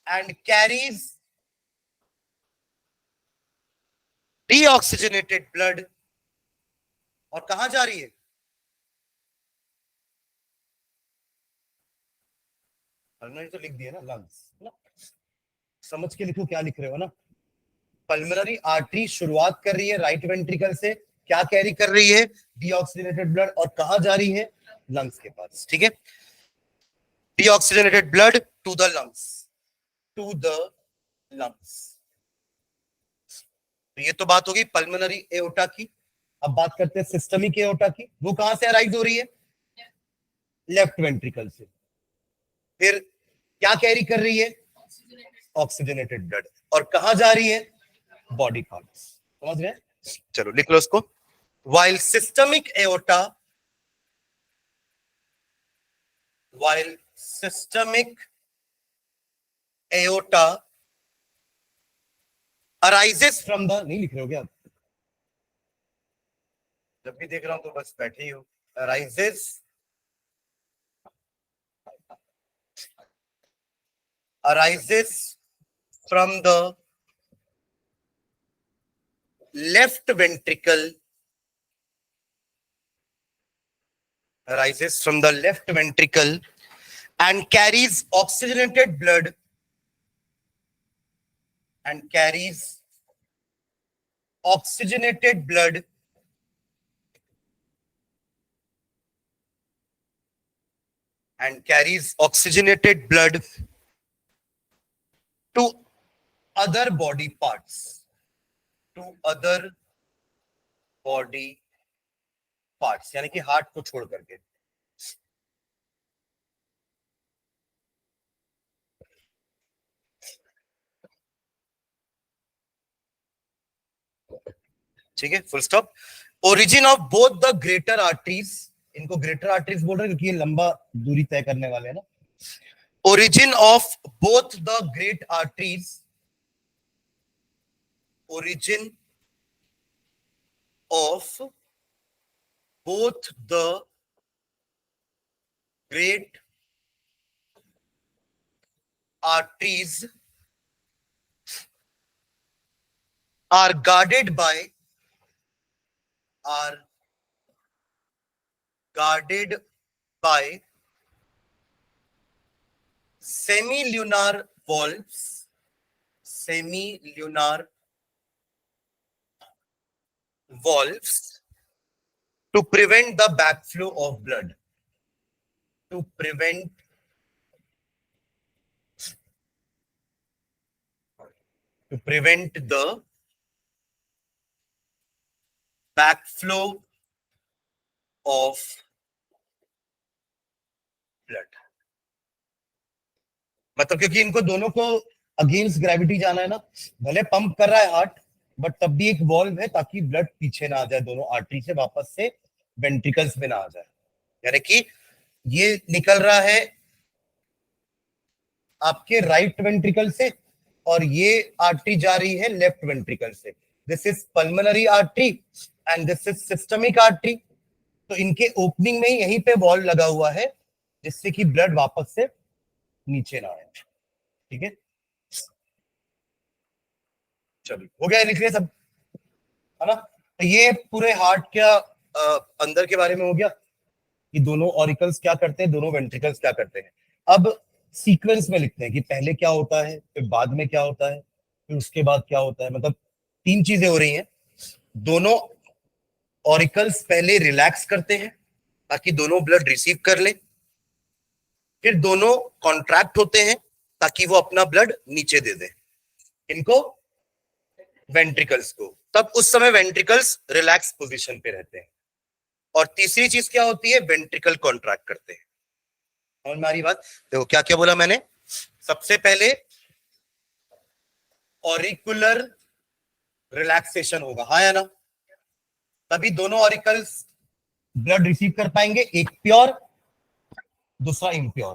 एंड कैरीज डीऑक्सीजनेटेड ब्लड, और कहां जा रही है, तो लिख दिया ना लंग्स, ना समझ के लिखो क्या लिख रहे हो ना। पल्मोनरी आर्टरी शुरुआत कर रही है राइट वेंट्रिकल से, क्या कैरी कर रही है, डीऑक्सीजनेटेड ब्लड, और कहां जा रही है, लंग्स के पास, ठीक है। Deoxygenated blood to the lungs, to the lungs. तो ये तो बात होगी पल्मोनरी एओर्टा की। अब बात करते हैं सिस्टमिक एओर्टा की, वो कहां से अराइज हो रही है, लेफ्ट वेंट्रिकल से। फिर क्या कैरी कर रही है, ऑक्सीजनेटेड ब्लड, और कहां जा रही है, बॉडी पार्ट्स, समझ रहे हैं। चलो लिख लो उसको। while systemic aorta while systemic aorta arises from the, नहीं लिख रहे हो क्या, जब भी देख रहा हूं तो बस बैठे ही हो, arises from the left ventricle, arises from the left ventricle and carries oxygenated blood, and carries oxygenated blood and carries oxygenated blood to other body parts, to other body parts, यानी कि हार्ट को छोड़ करके। ठीक है, full stop. Origin of both the greater arteries, इनको ग्रेटर आर्टरीज बोल रहे हैं क्योंकि ये लंबा दूरी तय करने वाले हैं ना। Origin of both the great arteries, origin of both the great arteries are guarded by semilunar valves, to prevent the backflow of blood, to prevent the backflow of blood। मतलब क्योंकि इनको दोनों को अगेंस्ट ग्रेविटी जाना है ना, भले पंप कर रहा है हार्ट, बट तब भी एक वॉल्व है ताकि ब्लड पीछे ना आ जाए, दोनों आर्टरी से वापस से वेंट्रिकल्स में ना आ जाए। यानी कि ये निकल रहा है आपके राइट वेंट्रिकल से और ये आर्टरी जा रही है लेफ्ट वेंट्रिकल से। This is pulmonary artery and this is systemic artery. तो इनके ओपनिंग में ही यहीं पे वॉल्व लगा हुआ है जिससे कि ब्लड वापस से नीचे ना आए। ठीक है, चलिए हो गया, लिख लिया सब, है ना। तो ये पूरे हार्ट का अंदर के बारे में हो गया कि दोनों ऑरिकल्स क्या करते हैं, दोनों वेंट्रिकल्स क्या करते हैं। अब सीक्वेंस में लिखते हैं कि पहले क्या होता है, फिर बाद में क्या होता है, फिर उसके बाद क्या होता है। मतलब तीन चीजें हो रही हैं। दोनों ऑरिकल्स पहले रिलैक्स करते हैं ताकि दोनों ब्लड रिसीव कर ले, फिर दोनों कॉन्ट्रैक्ट होते हैं ताकि वो अपना ब्लड नीचे दे दे इनको, वेंट्रिकल्स को। तब उस समय वेंट्रिकल्स रिलैक्स पोजीशन पे रहते हैं। और तीसरी चीज क्या होती है, वेंट्रिकल कॉन्ट्रैक्ट करते हैं। और हमारी बात देखो क्या क्या बोला मैंने। सबसे पहले ऑरिकुलर रिलैक्सेशन होगा, हाँ या ना, तभी दोनों ऑरिकल्स ब्लड रिसीव कर पाएंगे, एक प्योर दूसरा इम्प्योर।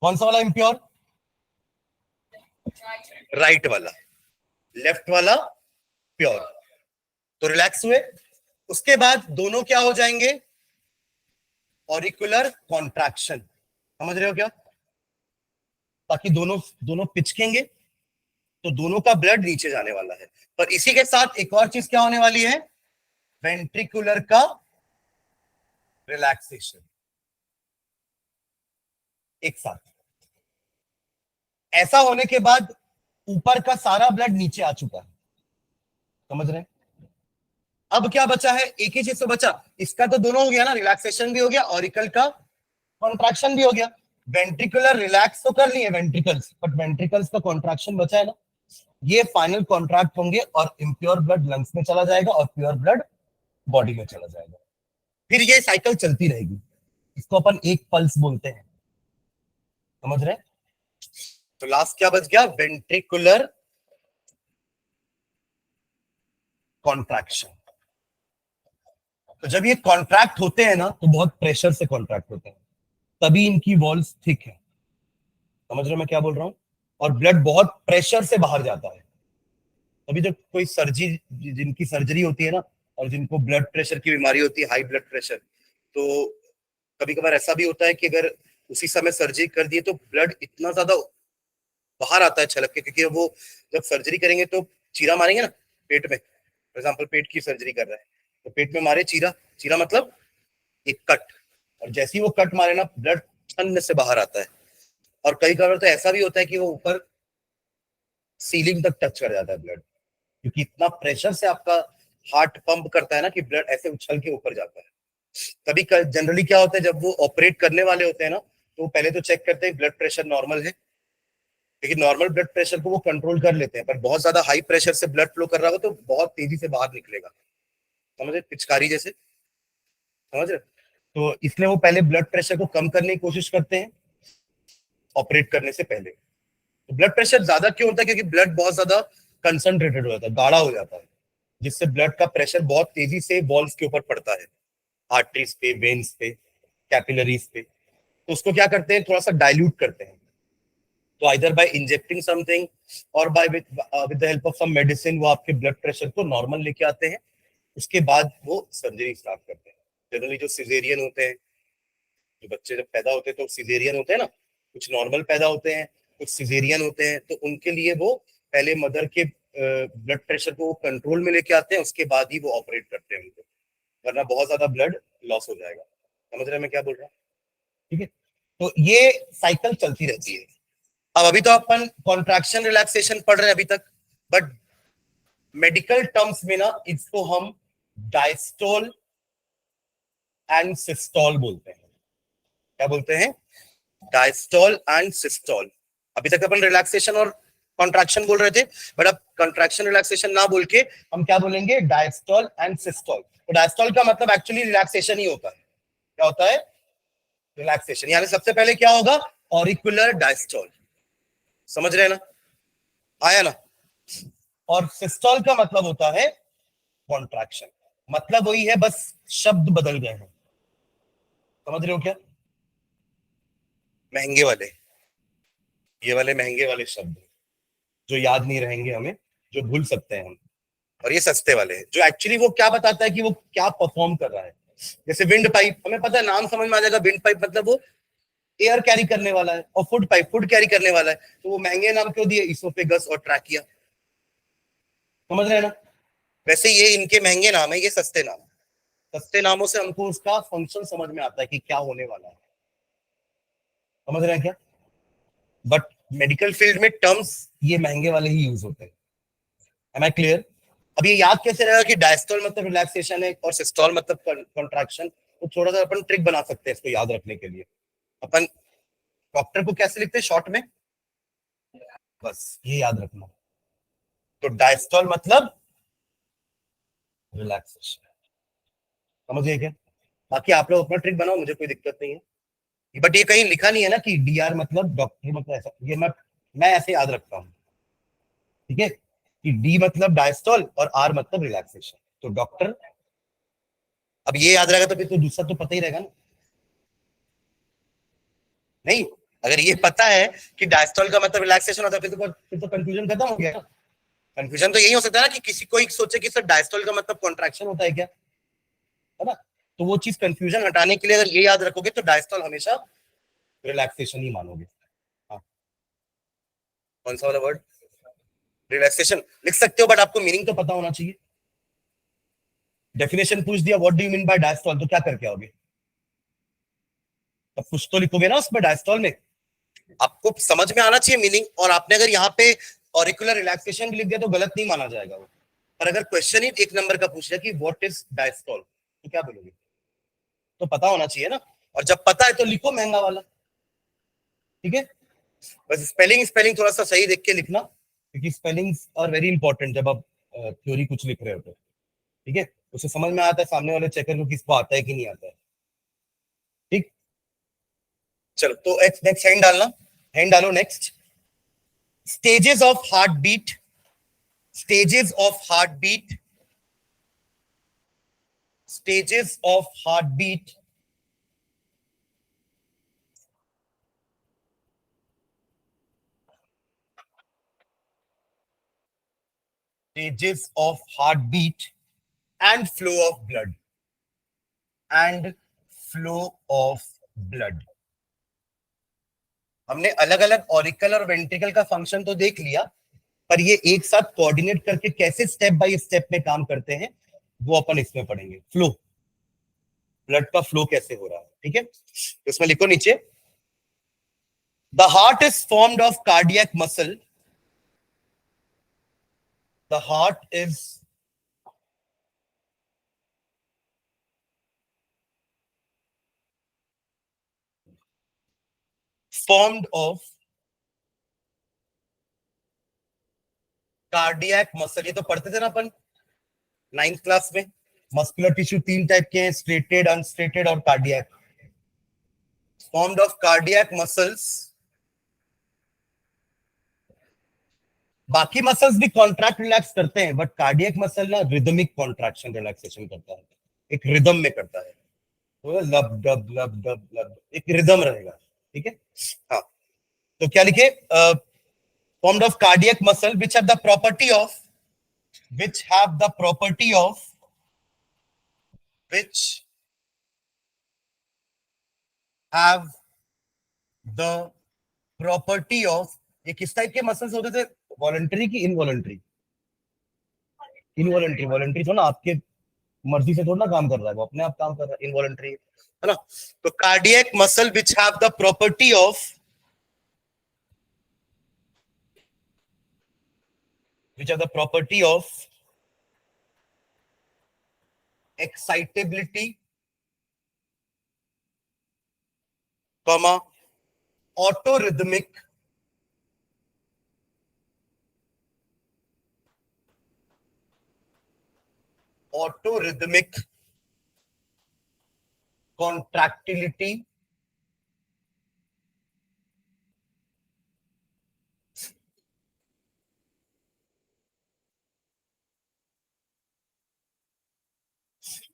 कौन सा वाला इम्प्योर, राइट वाला, लेफ्ट वाला प्योर। तो रिलैक्स हुए, उसके बाद दोनों क्या हो जाएंगे, ऑरिकुलर कॉन्ट्रैक्शन। समझ रहे हो क्या? ताकि दोनों दोनों पिचकेंगे तो दोनों का ब्लड नीचे जाने वाला है। पर इसी के साथ एक और चीज क्या होने वाली है, वेंट्रिकुलर का रिलैक्सेशन एक साथ। ऐसा होने के बाद ऊपर का सारा ब्लड नीचे आ चुका है। समझ रहे हैं? अब क्या बचा है, एक ही चीज तो बचा, इसका तो दोनों हो गया ना, रिलैक्सेशन भी हो गया, ऑरिकल का कॉन्ट्रैक्शन भी हो गया। वेंट्रिकुलर रिलैक्स तो कर लिए वेंट्रिकल्स, बट वेंट्रिकल्स का कॉन्ट्रैक्शन बचा है ना, ये फाइनल कॉन्ट्रैक्ट होंगे और इम्प्योर ब्लड लंग्स में चला जाएगा और प्योर ब्लड बॉडी में चला जाएगा। फिर ये साइकिल चलती रहेगी, इसको अपन एक पल्स बोलते हैं। समझ रहे हैं? तो लास्ट क्या बच गया, वेंट्रिकुलर कॉन्ट्रैक्शन। तो जब ये कॉन्ट्रैक्ट होते हैं ना, तो बहुत प्रेशर से कॉन्ट्रैक्ट होते हैं, तभी इनकी वॉल्स थिक है। समझ रहे हो मैं क्या बोल रहा हूँ? और ब्लड बहुत प्रेशर से बाहर जाता है। अभी जब कोई सर्जरी, जिनकी सर्जरी होती है ना, और जिनको ब्लड प्रेशर की बीमारी होती है, हाई ब्लड प्रेशर, तो कभी कभार ऐसा भी होता है कि अगर उसी समय सर्जरी कर दिए तो ब्लड इतना ज्यादा बाहर आता है छलक के, क्योंकि वो जब सर्जरी करेंगे तो चीरा मारेंगे ना पेट में। फॉर एग्जाम्पल पेट की सर्जरी कर रहा है तो पेट में मारे चीरा, चीरा मतलब एक कट, और जैसे ही वो कट मारे ना, ब्लड छन्न से बाहर आता है। और कई कभार तो ऐसा भी होता है कि वो ऊपर सीलिंग तक टच कर जाता है ब्लड, क्योंकि इतना प्रेशर से आपका हार्ट पंप करता है ना कि ब्लड ऐसे उछल के ऊपर जाता है। कभी जनरली क्या होता है, जब वो ऑपरेट करने वाले होते हैं ना, तो पहले तो चेक करते हैं ब्लड प्रेशर नॉर्मल है, लेकिन नॉर्मल ब्लड प्रेशर को वो कंट्रोल कर लेते हैं, पर बहुत ज्यादा हाई प्रेशर से ब्लड फ्लो कर रहा हो तो बहुत तेजी से बाहर निकलेगा। समझ रहे, पिचकारी जैसे। समझ रहे? तो इसलिए वो पहले ब्लड प्रेशर को कम करने की कोशिश करते हैं ऑपरेट करने से पहले। तो ब्लड प्रेशर ज्यादा क्यों होता है, क्योंकि ब्लड बहुत ज्यादा कंसंट्रेटेड हो जाता है, गाढ़ा हो जाता है, जिससे ब्लड का प्रेशर बहुत तेजी से वॉल्स के ऊपर पड़ता है, आर्टरीज पे, वेन्स पे, कैपिलरीज पे। तो उसको क्या करते हैं, थोड़ा सा डाइल्यूट करते हैं। तो either by injecting something or by with the help of some medicine वो आपके ब्लड प्रेशर को नॉर्मल लेके आते हैं। उसके बाद वो सर्जरी स्टार्ट करते हैं। जनरली जो सिजेरियन होते हैं, जो बच्चे जब पैदा होते हैं तो सिजेरियन होते हैं ना, कुछ नॉर्मल पैदा होते हैं, कुछ सिजेरियन होते हैं, तो उनके लिए वो पहले मदर के ब्लड प्रेशर को कंट्रोल में लेके आते हैं, उसके बाद ही वो ऑपरेट करते हैं उनको, वरना बहुत ज्यादा ब्लड लॉस हो जाएगा। समझ रहे हैं मैं क्या बोल रहा हूँ? ठीक है, तो ये साइकिल चलती रहती है। अब अभी तो अपन कॉन्ट्रैक्शन रिलैक्सेशन पढ़ रहे हैं अभी तक, बट मेडिकल टर्म्स में ना इसको हम डायस्टोल एंड सिस्टोल बोलते हैं। क्या बोलते हैं? Diastole and systole. अभी तक अपन रिलैक्सेशन और कॉन्ट्रैक्शन बोल रहे थे, बट अब कॉन्ट्रैक्शन रिलैक्सेशन ना बोल के हम क्या बोलेंगे, डायस्टोल एंड सिस्टोल। तो डायस्टोल का मतलब एक्चुअली रिलैक्सेशन ही होता है। क्या होता है? रिलैक्सेशन। यानी सबसे पहले क्या होगा, ऑरिकुलर डायस्टोल। समझ रहे हैं ना? आया ना? और सिस्टोल का मतलब होता है कॉन्ट्रैक्शन। मतलब वही है, बस शब्द बदल गए हैं। समझ रहे हो क्या? महंगे वाले, ये वाले महंगे वाले शब्द जो याद नहीं रहेंगे हमें, जो भूल सकते हैं हम। और ये सस्ते वाले हैं जो एक्चुअली वो क्या बताता है कि वो क्या परफॉर्म कर रहा है। जैसे विंड पाइप, हमें पता है, नाम समझ में आ जाएगा, विंड पाइप मतलब वो एयर कैरी करने वाला है, और फूड पाइप फूड कैरी करने वाला है। तो वो महंगे नाम क्यों दिए, इसोफेगस और ट्रैकिया। समझ रहे हैं ना? वैसे ये इनके महंगे नाम है, ये सस्ते नाम है। सस्ते नामों से हमको उसका फंक्शन समझ में आता है कि क्या होने वाला है। समझ रहे हैं क्या? बट मेडिकल फील्ड में टर्म्स ये महंगे वाले ही यूज होते हैं। Am I clear? अब ये याद कैसे रहेगा कि डायस्टोल मतलब रिलैक्सेशन है और सिस्टोल मतलब कॉन्ट्रैक्शन? तो थोड़ा सा अपन ट्रिक बना सकते हैं इसको याद रखने के लिए। अपन डॉक्टर को कैसे लिखते हैं शॉर्ट में, बस ये याद रखना। तो डायस्टोल मतलब रिलैक्सेशन। समझिए क्या? बाकी आप लोग अपना ट्रिक बनाओ, मुझे कोई दिक्कत नहीं है। बट ये कहीं लिखा नहीं है ना कि डीआर मतलब डॉक्टर मतलब ऐसा, ये मैं ऐसे याद रखता हूँ। ठीक है, कि डी मतलब डायस्टोल और आर मतलब रिलैक्सेशन। तो डॉक्टर, अब ये याद रहेगा तो फिर तो दूसरा तो पता ही रहेगा ना? नहीं, अगर ये पता है कि डायस्टॉल का मतलब रिलैक्सेशन होता है, फिर तो कंफ्यूजन खत्म हो गया। कंफ्यूजन तो यही हो सकता है ना कि किसी कोई सोचे कि सर डायस्टॉल का मतलब कॉन्ट्रैक्शन होता है क्या, है ना। तो वो चीज कंफ्यूजन हटाने के लिए अगर ये याद रखोगे तो डायस्टॉल हमेशा रिलैक्सेशन ही मानोगे। हाँ, कौन सा वाला वर्ड? रिलैक्सेशन लिख सकते हो, बट आपको मीनिंग तो पता होना चाहिए। डेफिनेशन पूछ दिया what do you mean by diastole, तो क्या करके आओगे? तब कुछ तो लिखोगे ना उसमें डायस्टॉल में। आपको समझ में आना चाहिए मीनिंग, और आपने अगर यहाँ पे ऑरिकुलर रिलैक्सेशन भी लिख दिया तो गलत नहीं माना जाएगा वो। पर अगर क्वेश्चन ही एक नंबर का पूछ लिया कि व्हाट इज डायस्टॉल, तो क्या बोलोगे? तो पता होना चाहिए ना। और जब पता है तो लिखो महंगा वाला, ठीक है। बस स्पेलिंग स्पेलिंग थोड़ा सा सही देख के लिखना, क्योंकि स्पेलिंग आर वेरी इंपॉर्टेंट जब आप थ्योरी कुछ लिख रहे हो तो, ठीक है। उसे समझ में आता है सामने वाले चेकर को किसको आता है कि नहीं आता है, ठीक। चलो तो नेक्स्ट हैंड डालना, हैंड डालो next. Stages of heartbeat, stages of heartbeat, stages of heartbeat, stages of heartbeat and flow of blood, and flow of blood। हमने अलग अलग ऑरिकल और वेंट्रिकल का फंक्शन तो देख लिया, पर ये एक साथ कोऑर्डिनेट करके कैसे स्टेप बाय स्टेप में काम करते हैं वो अपन इसमें पढ़ेंगे। फ्लो, ब्लड का फ्लो कैसे हो रहा है, ठीक है। तो इसमें लिखो नीचे, the heart is formed of cardiac muscle, the heart is formed of cardiac muscle. ये तो पढ़ते थे ना अपन 9th क्लास में। मस्कुलर टिश्यू तीन टाइप के हैं, स्ट्रेटेड, अनस्ट्रेटेड और cardiac. Formed of cardiac muscles. बाकी मसल्स भी कॉन्ट्रैक्ट रिलैक्स करते हैं, बट कार्डियक मसल ना रिदमिक कॉन्ट्रैक्शन रिलैक्सेशन करता है, एक रिदम में करता है। तो लब डब लब डब लब, एक रिदम रहेगा, ठीक है। हाँ, तो क्या लिखे? Formed of cardiac muscle which have the property of, which have the property of, which have the property of। ये किस टाइप के मसल्स होते थे? वॉलंटरी की इनवॉलंटरी? इनवॉलंटरी। वॉलंटरी थोड़ा ना आपके मर्जी से थोड़ा ना काम कर रहा है, वो अपने आप काम कर रहा है, इनवॉलंटरी है ना। तो cardiac muscle which have the property of, which have the property of excitability, comma autorhythmic, autorhythmic contractility,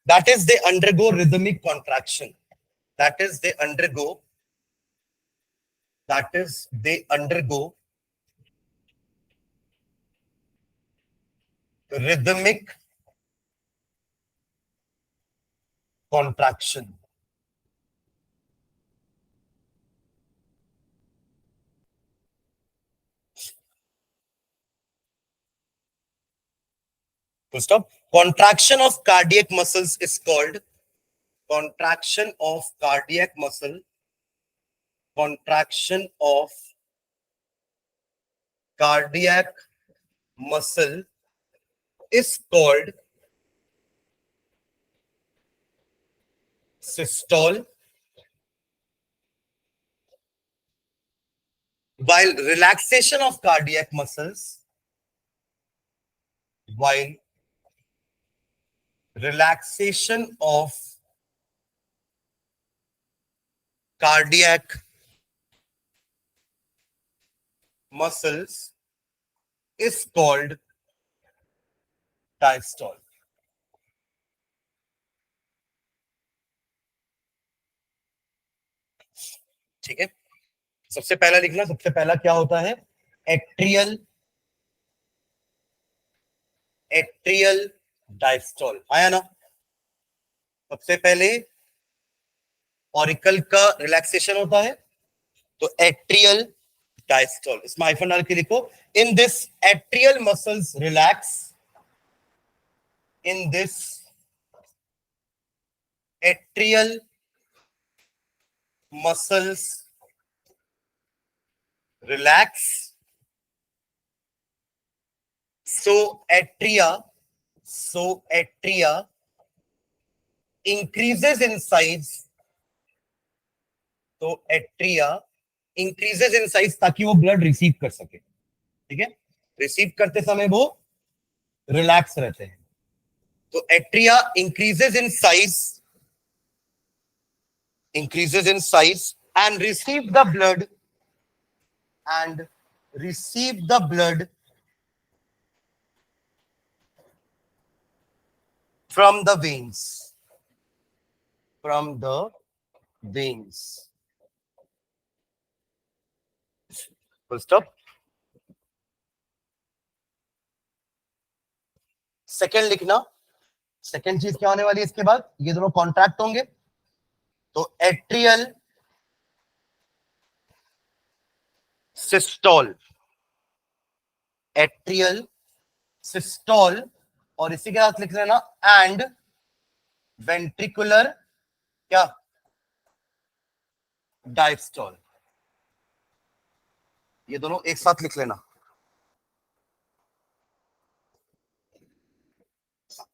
that is they undergo rhythmic contraction, that is they undergo, that is they undergo rhythmic contraction। Full stop। Contraction of cardiac muscles is called, contraction of cardiac muscle, contraction of cardiac muscle is called systole, while relaxation of cardiac muscles, while relaxation of cardiac muscles is called diastole। ठीक है, सबसे पहला लिखना, सबसे पहला क्या होता है? एट्रियल डायस्टोल, आया ना? सबसे पहले ऑरिकल का रिलैक्सेशन होता है, तो एट्रियल डायस्टोल, इसमें हाइफन डाल के लिखो। In this atrial muscles relax, in this atrial muscles relax, so atria increases in size, तो एट्रिया इंक्रीजेस इन साइज ताकि वो ब्लड रिसीव कर सके, ठीक है? रिसीव करते समय वो रिलैक्स रहते हैं, तो atria increases in size and receive the blood from the veins. Full stop. Second लिखना, सेकेंड चीज क्या होने वाली है इसके बाद? ये दोनों कॉन्ट्रैक्ट होंगे, तो एट्रियल सिस्टोल, और इसी के साथ लिख लेना एंड वेंट्रिकुलर क्या? डायस्टोल। ये दोनों एक साथ लिख लेना,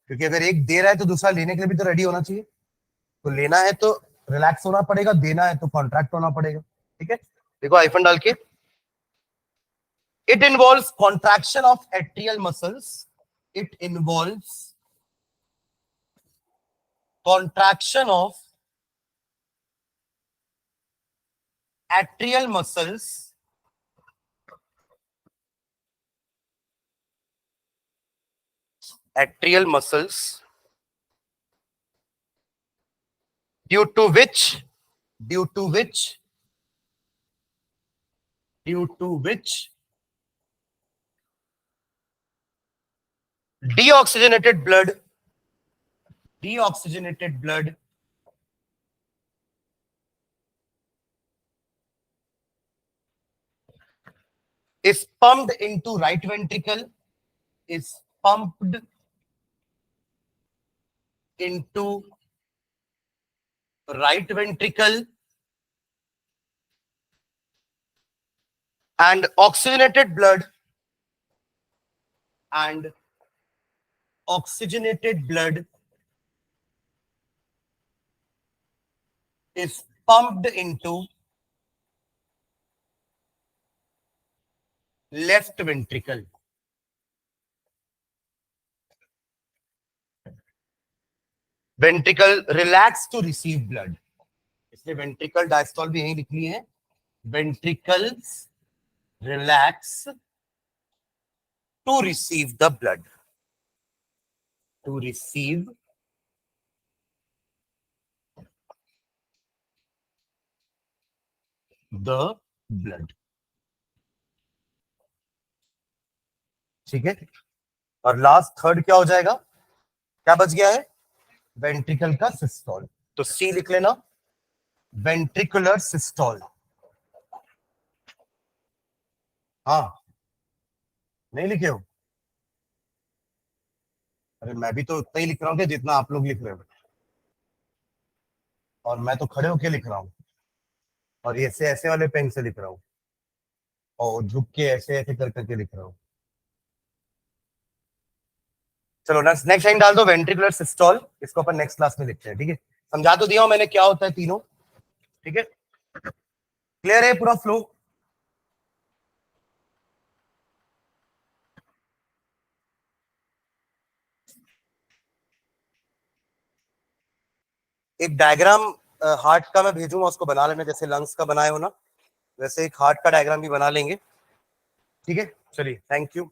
क्योंकि अगर एक दे रहा है तो दूसरा लेने के लिए भी तो रेडी होना चाहिए। तो लेना है तो रिलैक्स होना पड़ेगा, देना है तो कॉन्ट्रैक्ट होना पड़ेगा, ठीक है? देखो आइफन डाल के, it involves contraction of atrial muscles, it involves contraction of atrial muscles due to which deoxygenated blood is pumped into right ventricle, and oxygenated blood is pumped into left ventricle. Ventricle relax to receive blood, इसलिए ventricle diastole भी यही लिखनी है, ventricles relax to receive the blood, ठीक है? और लास्ट थर्ड क्या हो जाएगा? क्या बच गया है? वेंट्रिकल का सिस्टोल, तो सी लिख लेना, वेंट्रिकुलर सिस्टोल। हाँ, नहीं लिखे हो? अरे मैं भी तो उतना ही लिख रहा हूँ कि जितना आप लोग लिख रहे हो, और मैं तो खड़े होके लिख रहा हूँ, और ऐसे ऐसे वाले पेन से लिख रहा हूँ, और झुक के ऐसे ऐसे कर करके लिख रहा हूँ। चलो नेक्स्ट टाइम डाल दो वेंट्रिकुलर सिस्टोल, इसको अपन नेक्स्ट क्लास में लिखते हैं, ठीक है? समझा तो दिया हूं मैंने क्या होता है तीनों, ठीक है? क्लियर है पूरा फ्लो? एक डायग्राम हार्ट का मैं भेजूंगा, उसको बना लेना, जैसे लंग्स का बनाए हो ना, वैसे एक हार्ट का डायग्राम भी बना लेंगे, ठीक है? चलिए, थैंक यू।